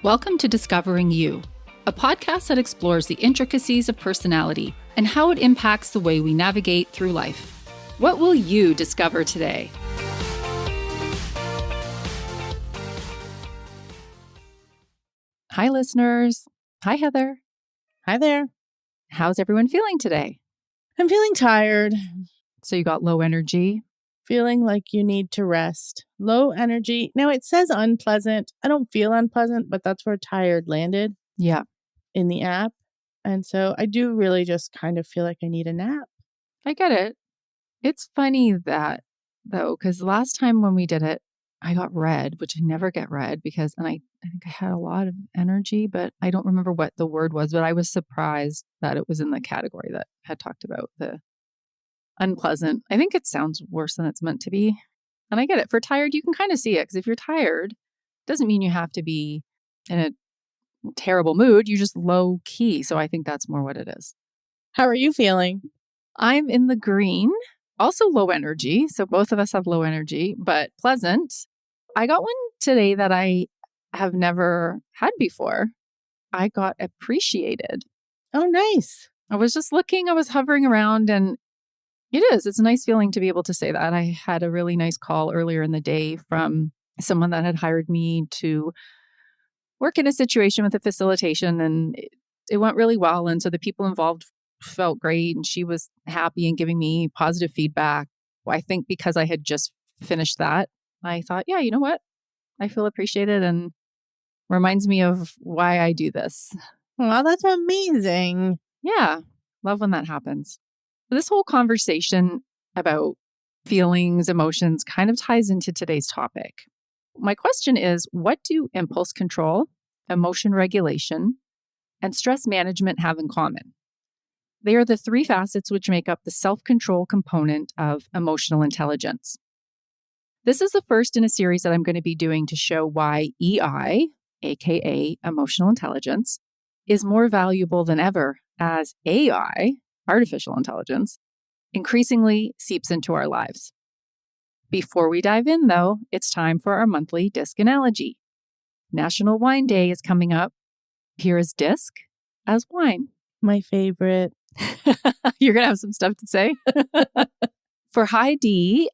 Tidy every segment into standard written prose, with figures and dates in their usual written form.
Welcome to Discovering You, a podcast that explores the intricacies of personality and how it impacts the way we navigate through life. What will you discover today? Hi, listeners. Hi, Heather. Hi there. How's everyone feeling today? I'm feeling tired, So you got low energy? feeling like you need to rest. Low energy. Now it says unpleasant. I don't feel unpleasant, but that's where tired landed Yeah, in the app. And so I do really just kind of feel like I need a nap. I get it. It's funny that, though, because last time when we did it, I got red, which I never get red because, and I think I had a lot of energy, but I don't remember what the word was, but I was surprised that it was in the category that had talked about the unpleasant. I think it sounds worse than it's meant to be. And I get it. For tired, you can kind of see it because if you're tired, it doesn't mean you have to be in a terrible mood. You're just low key. So I think that's more what it is. How are you feeling? I'm in the green, also low energy. So both of us have low energy, but pleasant. I got one today that I have never had before. I got appreciated. Oh, nice. I was just looking, I was hovering around, and it's a nice feeling to be able to say that. I had a really nice call earlier in the day from someone that had hired me to work in a situation with a facilitation, and it went really well. And so the people involved felt great, and she was happy and giving me positive feedback. I think because I had just finished that, I thought, yeah, you know what? I feel appreciated and reminds me of why I do this. Wow, that's amazing. Yeah, love when that happens. This whole conversation about feelings, emotions kind of ties into today's topic. My question is, what do impulse control, emotion regulation, and stress management have in common? They are the three facets which make up the self-control component of emotional intelligence. This is the first in a series that I'm going to be doing to show why EI, aka emotional intelligence, is more valuable than ever as AI, artificial intelligence, increasingly seeps into our lives. Before we dive in, though, it's time for our monthly disc analogy. National Wine Day is coming up. Here is disc as wine. My favorite. You're going to have some stuff to say. For high D,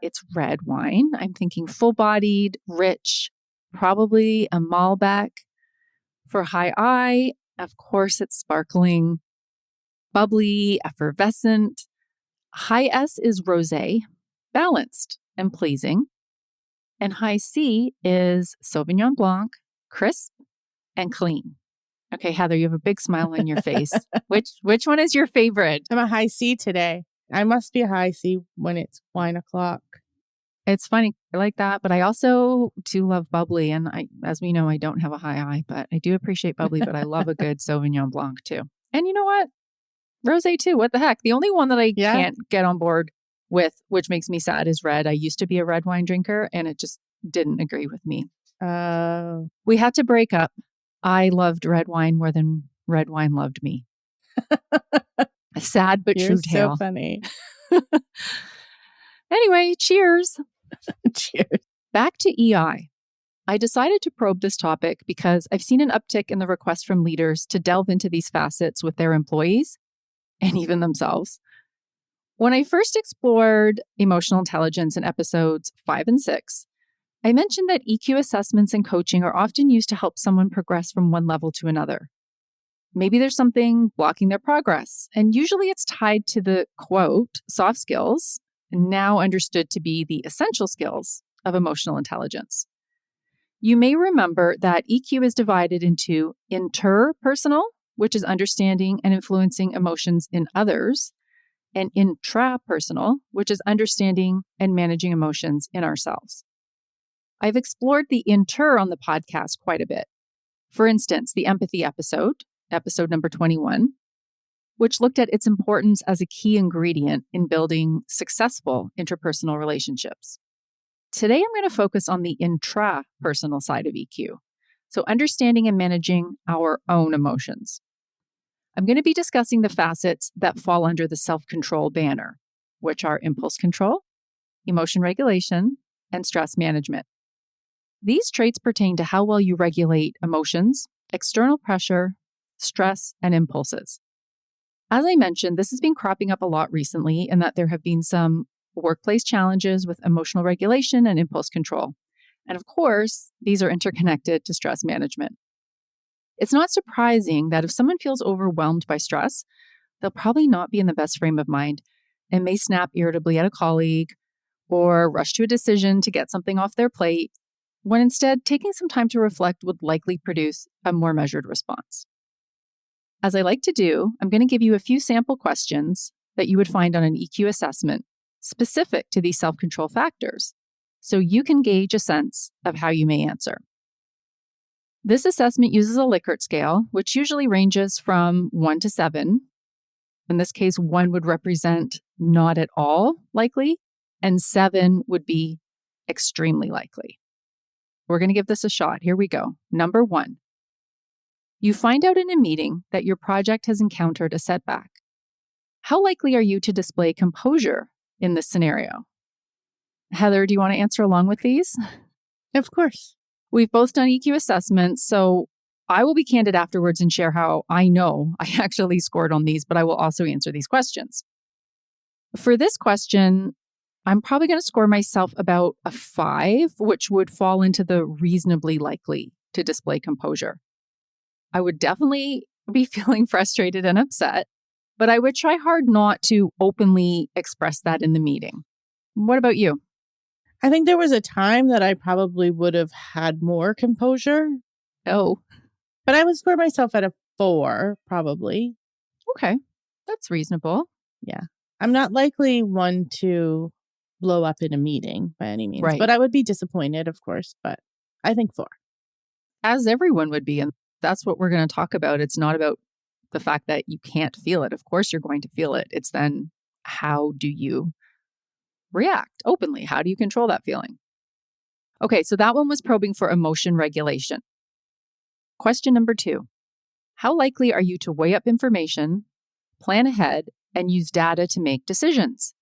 it's red wine. I'm thinking full-bodied, rich, probably a Malbec. For high I, of course, it's sparkling, bubbly, effervescent. High S is rosé, balanced and pleasing. And high C is Sauvignon Blanc, crisp and clean. Okay, Heather, you have a big smile on your face. Which one is your favorite? I'm a high C today. I must be a high C when it's wine o'clock. It's funny. I like that, but I also do love bubbly. And as we know, I don't have a high I, but I do appreciate bubbly, but I love a good Sauvignon Blanc too. And you know what? Rosé too. What the heck? The only one that I can't get on board with, which makes me sad, is red. I used to be a red wine drinker and it just didn't agree with me. We had to break up. I loved red wine more than red wine loved me. A sad but You're true tale. so funny. Anyway, cheers. Cheers. Back to EI. I decided to probe this topic because I've seen an uptick in the requests from leaders to delve into these facets with their employees and even themselves. When I first explored emotional intelligence in episodes 5 and 6, I mentioned that EQ assessments and coaching are often used to help someone progress from one level to another. Maybe there's something blocking their progress, and usually it's tied to the, quote, soft skills, now understood to be the essential skills of emotional intelligence. You may remember that EQ is divided into interpersonal, which is understanding and influencing emotions in others, and intrapersonal, which is understanding and managing emotions in ourselves. I've explored the inter on the podcast quite a bit. For instance, the empathy episode number 21, which looked at its importance as a key ingredient in building successful interpersonal relationships. Today, I'm going to focus on the intrapersonal side of EQ, so understanding and managing our own emotions. I'm going to be discussing the facets that fall under the self-control banner, which are impulse control, emotion regulation, and stress management. These traits pertain to how well you regulate emotions, external pressure, stress, and impulses. As I mentioned, this has been cropping up a lot recently in that there have been some workplace challenges with emotional regulation and impulse control. And of course, these are interconnected to stress management. It's not surprising that if someone feels overwhelmed by stress, they'll probably not be in the best frame of mind and may snap irritably at a colleague or rush to a decision to get something off their plate, when instead taking some time to reflect would likely produce a more measured response. As I like to do, I'm going to give you a few sample questions that you would find on an EQ assessment specific to these self-control factors, so you can gauge a sense of how you may answer. This assessment uses a Likert scale, which usually ranges from 1 to 7. In this case, 1 would represent not at all likely, and 7 would be extremely likely. We're going to give this a shot. Here we go. Number 1. You find out in a meeting that your project has encountered a setback. How likely are you to display composure in this scenario? Heather, do you want to answer along with these? Of course. We've both done EQ assessments, so I will be candid afterwards and share how I know I actually scored on these, but I will also answer these questions. For this question, I'm probably going to score myself about a 5, which would fall into the reasonably likely to display composure. I would definitely be feeling frustrated and upset, but I would try hard not to openly express that in the meeting. What about you? I think there was a time that I probably would have had more composure, Oh, but I would score myself at a 4, probably. okay. That's reasonable. Yeah. I'm not likely one to blow up in a meeting by any means, Right. but I would be disappointed, of course, but I think 4. As everyone would be. And that's what we're going to talk about. It's not about the fact that you can't feel it. Of course, you're going to feel it. It's then how do you react openly? How do you control that feeling? Okay, so that one was probing for emotion regulation. Question number 2. How likely are you to weigh up information, plan ahead, and use data to make decisions?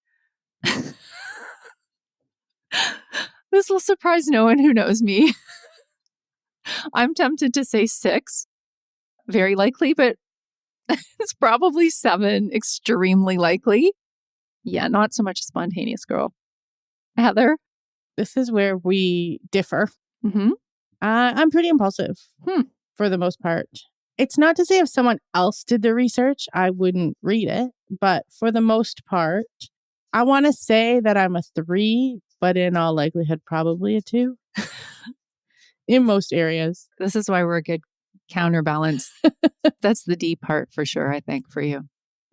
This will surprise no one who knows me. I'm tempted to say 6, very likely, but it's probably 7, extremely likely. Yeah, not so much a spontaneous girl. Heather? This is where we differ. Mm-hmm. I'm pretty impulsive for the most part. It's not to say if someone else did the research, I wouldn't read it. But for the most part, I want to say that I'm a 3, but in all likelihood, probably a 2 in most areas. This is why we're a good counterbalance. That's the D part for sure, I think, for you.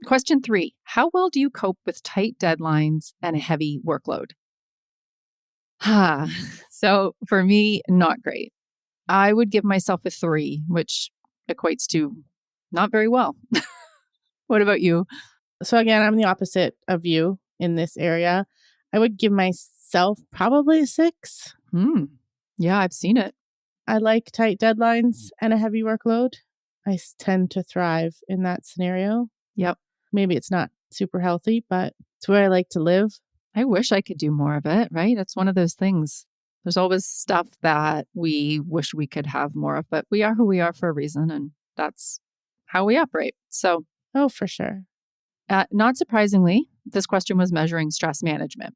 Question 3. How well do you cope with tight deadlines and a heavy workload? So for me, not great. I would give myself a 3, which equates to not very well. What about you? So again, I'm the opposite of you in this area. I would give myself probably a 6. Yeah, I've seen it. I like tight deadlines and a heavy workload. I tend to thrive in that scenario. Yep. Maybe it's not super healthy, but it's where I like to live. I wish I could do more of it, right? It's one of those things. There's always stuff that we wish we could have more of, but we are who we are for a reason, and that's how we operate. So, Oh, for sure. not surprisingly, this question was measuring stress management.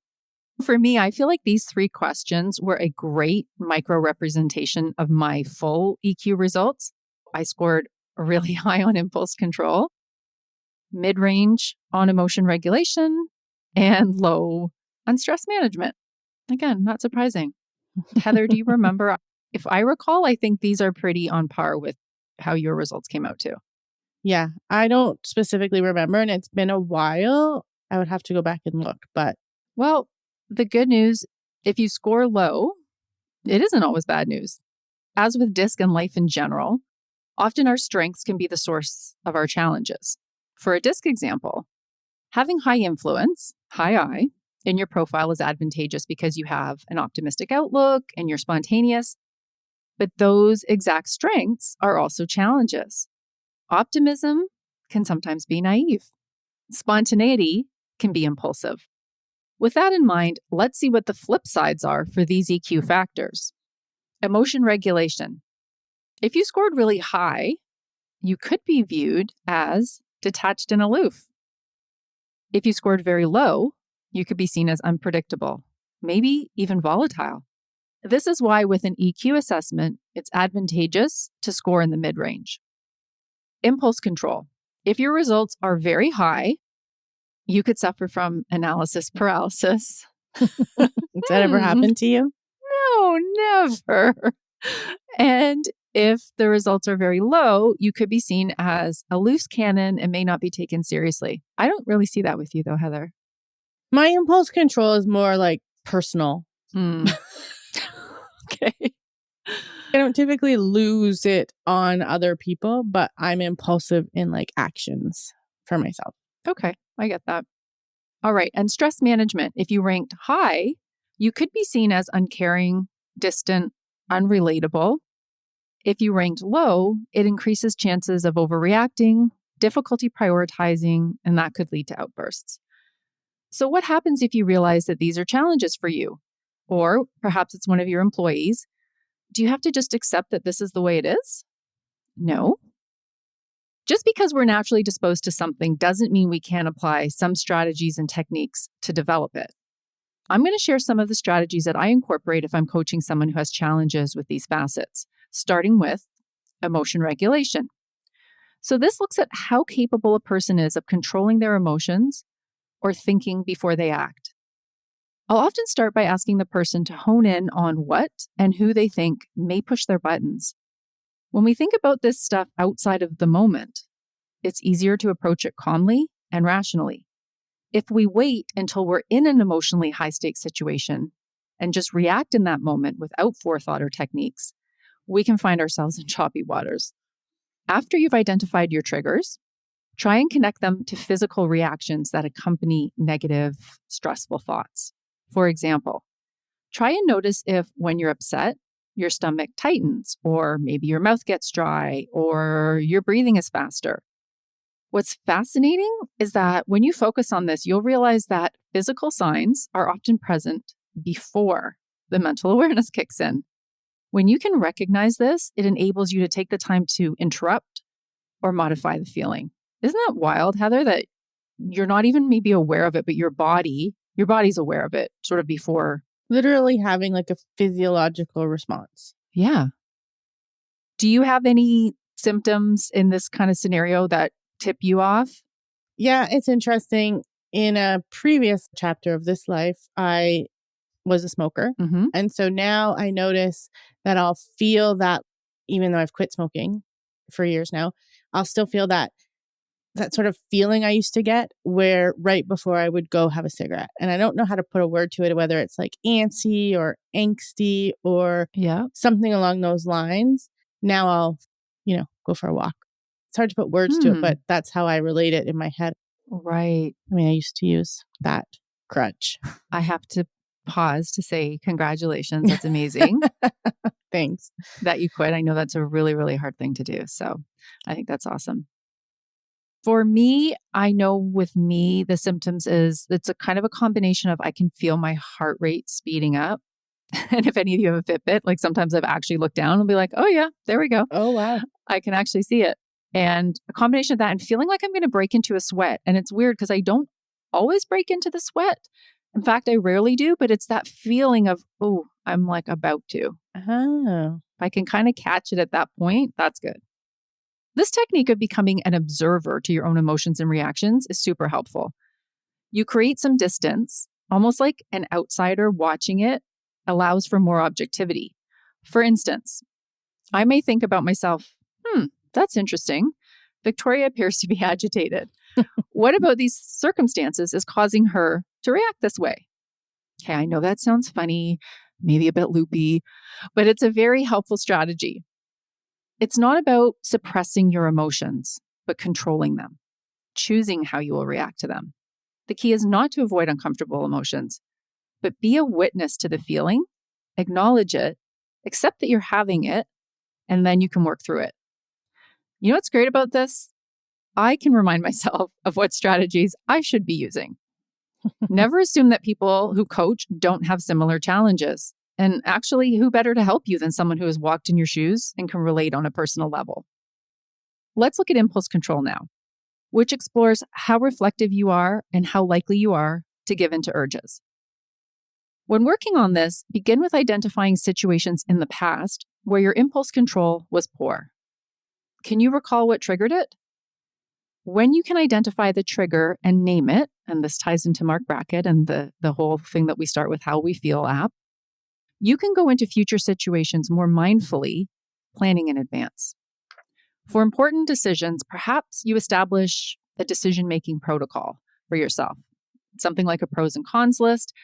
For me, I feel like these 3 questions were a great micro representation of my full EQ results. I scored really high on impulse control, mid-range on emotion regulation, and low on stress management. Again, not surprising. Heather, do you remember? If I recall, I think these are pretty on par with how your results came out too. Yeah, I don't specifically remember, and it's been a while. I would have to go back and look, but Well, the good news, if you score low, it isn't always bad news. As with DISC and life in general, often our strengths can be the source of our challenges. For a DISC example, having high influence, high I, in your profile is advantageous because you have an optimistic outlook and you're spontaneous. But those exact strengths are also challenges. Optimism can sometimes be naive. Spontaneity can be impulsive. With that in mind, let's see what the flip sides are for these EQ factors. Emotion regulation. If you scored really high, you could be viewed as detached and aloof. If you scored very low, you could be seen as unpredictable, maybe even volatile. This is why with an EQ assessment, it's advantageous to score in the mid-range. Impulse control. If your results are very high, you could suffer from analysis paralysis. Has that ever happened to you? No, never. And if the results are very low, you could be seen as a loose cannon and may not be taken seriously. I don't really see that with you though, Heather. My impulse control is more like personal. Okay. I don't typically lose it on other people, but I'm impulsive in like actions for myself. Okay, I get that. All right. And stress management. If you ranked high, you could be seen as uncaring, distant, unrelatable. If you ranked low, it increases chances of overreacting, difficulty prioritizing, and that could lead to outbursts. So what happens if you realize that these are challenges for you? Or perhaps it's one of your employees. Do you have to just accept that this is the way it is? No. Just because we're naturally disposed to something doesn't mean we can't apply some strategies and techniques to develop it. I'm going to share some of the strategies that I incorporate if I'm coaching someone who has challenges with these facets, starting with emotion regulation. So this looks at how capable a person is of controlling their emotions or thinking before they act. I'll often start by asking the person to hone in on what and who they think may push their buttons. When we think about this stuff outside of the moment, it's easier to approach it calmly and rationally. If we wait until we're in an emotionally high-stakes situation and just react in that moment without forethought or techniques, we can find ourselves in choppy waters. After you've identified your triggers, try and connect them to physical reactions that accompany negative, stressful thoughts. For example, try and notice if when you're upset, your stomach tightens, or maybe your mouth gets dry, or your breathing is faster. What's fascinating is that when you focus on this, you'll realize that physical signs are often present before the mental awareness kicks in. When you can recognize this, it enables you to take the time to interrupt or modify the feeling. Isn't that wild, Heather, that you're not even maybe aware of it, but your body's aware of it sort of before. Literally having like a physiological response. Yeah. Do you have any symptoms in this kind of scenario that tip you off? Yeah, it's interesting. In a previous chapter of this life, I was a smoker. Mm-hmm. And so now I notice that I'll feel that, even though I've quit smoking for years now, I'll still feel that sort of feeling I used to get where right before I would go have a cigarette. And I don't know how to put a word to it, whether it's like antsy or angsty or something along those lines. Now I'll, go for a walk. It's hard to put words to it, but that's how I relate it in my head. Right. I mean, I used to use that crutch. I have to pause to say congratulations. That's amazing. Thanks. That you quit. I know that's a really, really hard thing to do. So I think that's awesome. For me, I know with me, the symptoms is it's a kind of a combination of I can feel my heart rate speeding up. And if any of you have a Fitbit, like sometimes I've actually looked down and be like, oh yeah, there we go. Oh, wow. I can actually see it. And a combination of that and feeling like I'm going to break into a sweat. And it's weird because I don't always break into the sweat. In fact, I rarely do, but it's that feeling of, oh, I'm like about to. Oh. If I can kind of catch it at that point, that's good. This technique of becoming an observer to your own emotions and reactions is super helpful. You create some distance, almost like an outsider watching it allows for more objectivity. For instance, I may think about myself, that's interesting. Victoria appears to be agitated. What about these circumstances is causing her to react this way? Okay, I know that sounds funny, maybe a bit loopy, but it's a very helpful strategy. It's not about suppressing your emotions, but controlling them, choosing how you will react to them. The key is not to avoid uncomfortable emotions, but be a witness to the feeling, acknowledge it, accept that you're having it, and then you can work through it. You know what's great about this? I can remind myself of what strategies I should be using. Never assume that people who coach don't have similar challenges. And actually, who better to help you than someone who has walked in your shoes and can relate on a personal level? Let's look at impulse control now, which explores how reflective you are and how likely you are to give in to urges. When working on this, begin with identifying situations in the past where your impulse control was poor. Can you recall what triggered it? When you can identify the trigger and name it, and this ties into Mark Brackett and the whole thing that we start with how we feel app, you can go into future situations more mindfully, planning in advance. For important decisions, perhaps you establish a decision-making protocol for yourself, something like a pros and cons list,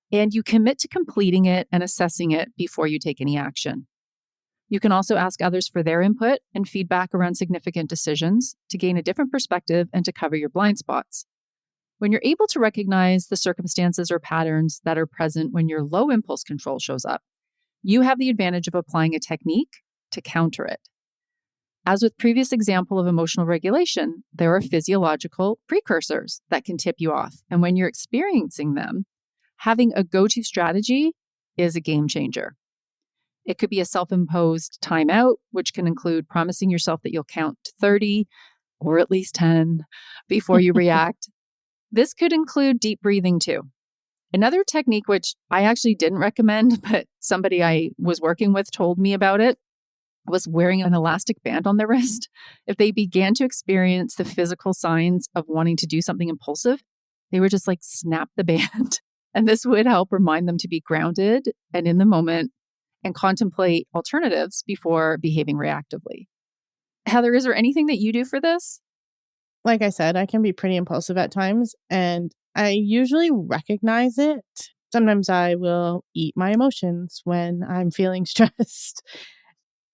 and you commit to completing it and assessing it before you take any action. You can also ask others for their input and feedback around significant decisions to gain a different perspective and to cover your blind spots. When you're able to recognize the circumstances or patterns that are present when your low impulse control shows up, you have the advantage of applying a technique to counter it. As with previous example of emotional regulation, there are physiological precursors that can tip you off. And when you're experiencing them, having a go-to strategy is a game changer. It could be a self-imposed timeout, which can include promising yourself that you'll count to 30 or at least 10 before you react. This could include deep breathing too. Another technique, which I actually didn't recommend, but somebody I was working with told me about it, was wearing an elastic band on their wrist. If they began to experience the physical signs of wanting to do something impulsive, they would just like snap the band. And this would help remind them to be grounded and in the moment and contemplate alternatives before behaving reactively. Heather, is there anything that you do for this? Like I said, I can be pretty impulsive at times, and I usually recognize it. Sometimes I will eat my emotions when I'm feeling stressed.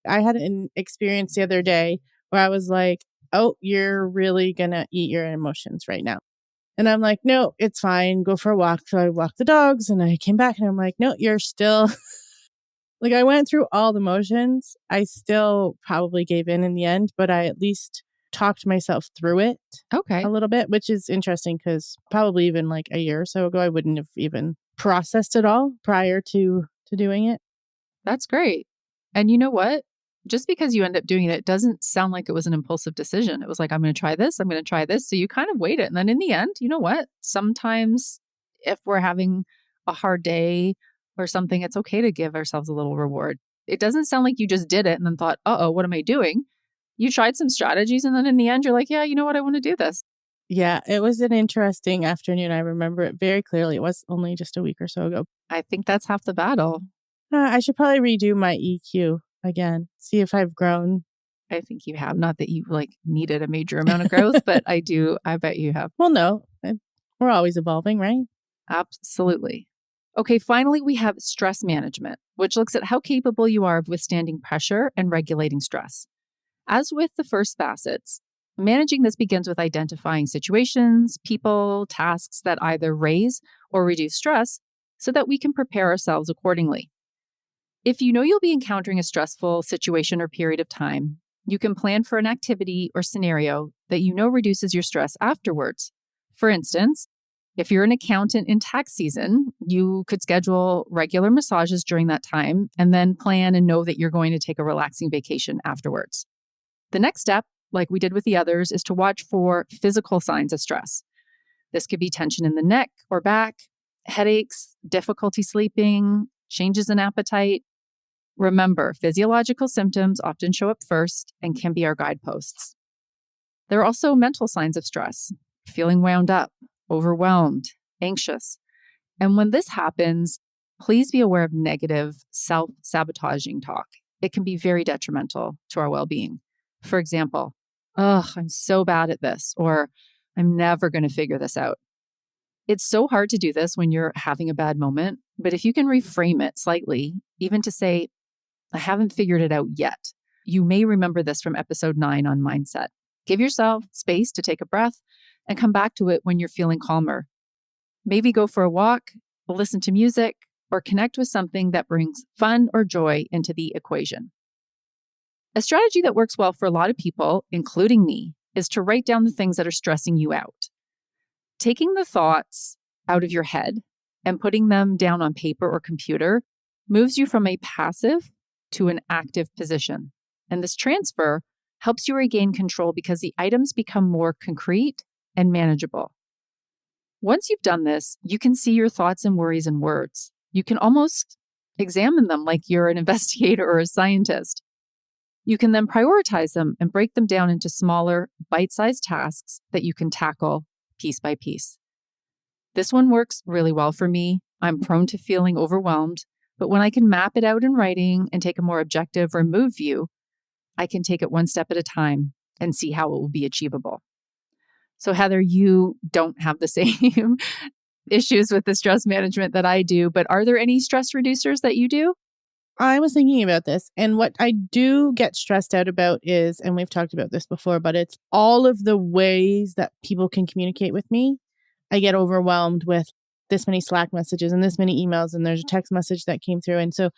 I had an experience the other day where I was like, oh, you're really going to eat your emotions right now. And I'm like, no, it's fine. Go for a walk. So I walked the dogs and I came back and I'm like, no, you're still like, I went through all the motions. I still probably gave in the end, but I at least talked myself through it Okay, a little bit, which is interesting because probably even like a year or so ago, I wouldn't have even processed it all prior to doing it. that's great. And you know what? Just because you end up doing it doesn't sound like it was an impulsive decision. It was like, I'm going to try this, I'm going to try this. So you kind of wait it. And then in the end, you know what? Sometimes if we're having a hard day or something, it's okay to give ourselves a little reward. It doesn't sound like you just did it and then thought, oh, what am I doing? You tried some strategies. And then in the end, you're like, yeah, you know what? I want to do this. Yeah, it was an interesting afternoon. I remember it very clearly. It was only just a week or so ago. I think that's half the battle. I should probably redo my EQ again, see if I've grown. I think you have. Not that you like needed a major amount of growth, but I bet you have. Well, no, we're always evolving, right? Absolutely. Okay, finally, we have stress management, which looks at how capable you are of withstanding pressure and regulating stress. As with the first facets, managing this begins with identifying situations, people, tasks that either raise or reduce stress so that we can prepare ourselves accordingly. If you know you'll be encountering a stressful situation or period of time, you can plan for an activity or scenario that you know reduces your stress afterwards. For instance, if you're an accountant in tax season, you could schedule regular massages during that time and then plan and know that you're going to take a relaxing vacation afterwards. The next step, like we did with the others, is to watch for physical signs of stress. This could be tension in the neck or back, headaches, difficulty sleeping, changes in appetite. Remember, physiological symptoms often show up first and can be our guideposts. There are also mental signs of stress, feeling wound up, overwhelmed, anxious. And when this happens, please be aware of negative, self-sabotaging talk. It can be very detrimental to our well-being. For example, "Ugh, I'm so bad at this," or "I'm never going to figure this out." It's so hard to do this when you're having a bad moment, but if you can reframe it slightly, even to say, "I haven't figured it out yet." You may remember this from episode 9 on mindset. Give yourself space to take a breath and come back to it when you're feeling calmer. Maybe go for a walk, listen to music, or connect with something that brings fun or joy into the equation. A strategy that works well for a lot of people, including me, is to write down the things that are stressing you out. Taking the thoughts out of your head and putting them down on paper or computer moves you from a passive to an active position. And this transfer helps you regain control because the items become more concrete and manageable. Once you've done this, you can see your thoughts and worries in words. You can almost examine them like you're an investigator or a scientist. You can then prioritize them and break them down into smaller, bite-sized tasks that you can tackle piece by piece. This one works really well for me. I'm prone to feeling overwhelmed, but when I can map it out in writing and take a more objective, removed view, I can take it one step at a time and see how it will be achievable. So Heather, you don't have the same issues with the stress management that I do, but are there any stress reducers that you do? I was thinking about this, and what I do get stressed out about is, and we've talked about this before, but it's all of the ways that people can communicate with me. I get overwhelmed with this many Slack messages and this many emails, and there's a text message that came through. And so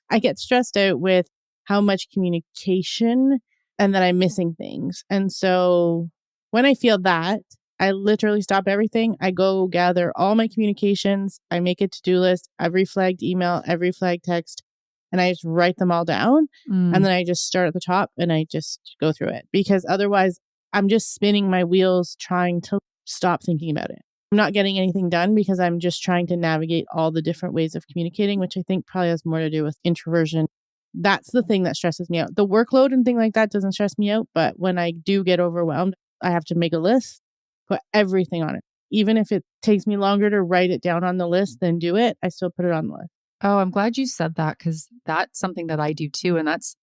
I get stressed out with how much communication and that I'm missing things. And so when I feel that, I literally stop everything. I go gather all my communications. I make a to-do list, every flagged email, every flagged text, and I just write them all down. And then I just start at the top and I just go through it, because otherwise I'm just spinning my wheels trying to stop thinking about it. I'm not getting anything done because I'm just trying to navigate all the different ways of communicating, which I think probably has more to do with introversion. That's the thing that stresses me out. The workload and thing like that doesn't stress me out. But when I do get overwhelmed, I have to make a list, put everything on it. Even if it takes me longer to write it down on the list than do it, I still put it on the list. Oh, I'm glad you said that, because that's something that I do too. And that's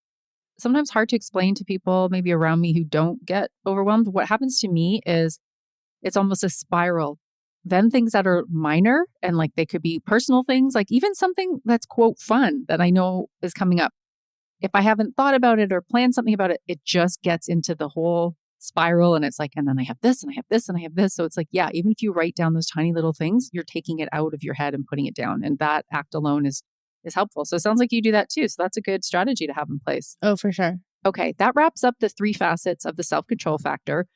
sometimes hard to explain to people maybe around me who don't get overwhelmed. What happens to me is it's almost a spiral. Then things that are minor and like they could be personal things, like even something that's quote fun that I know is coming up. If I haven't thought about it or planned something about it, it just gets into the whole spiral. And it's like, and then I have this and I have this and I have this. So it's like, yeah, even if you write down those tiny little things, you're taking it out of your head and putting it down. And that act alone is helpful. So it sounds like you do that too. So that's a good strategy to have in place. Oh, for sure. Okay, that wraps up the 3 facets of the self-control factor.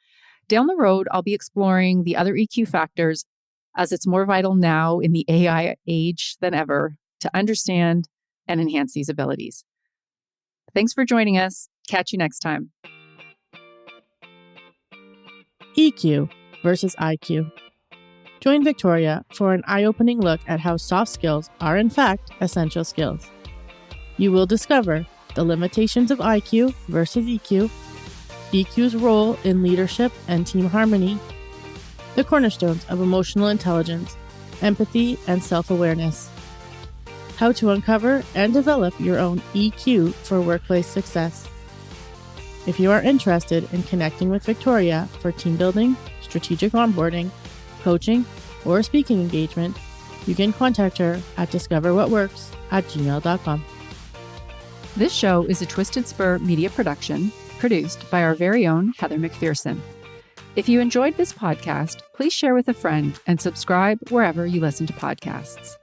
Down the road, I'll be exploring the other EQ factors, as it's more vital now in the AI age than ever to understand and enhance these abilities. Thanks for joining us. Catch you next time. EQ versus IQ. Join Victoria for an eye-opening look at how soft skills are in fact essential skills. You will discover the limitations of IQ versus EQ, EQ's role in leadership and team harmony, the cornerstones of emotional intelligence, empathy, and self-awareness, how to uncover and develop your own EQ for workplace success. If you are interested in connecting with Victoria for team building, strategic onboarding, coaching, or speaking engagement, you can contact her at discoverwhatworks@gmail.com. This show is a Twisted Spur media production produced by our very own Heather McPherson. If you enjoyed this podcast, please share with a friend and subscribe wherever you listen to podcasts.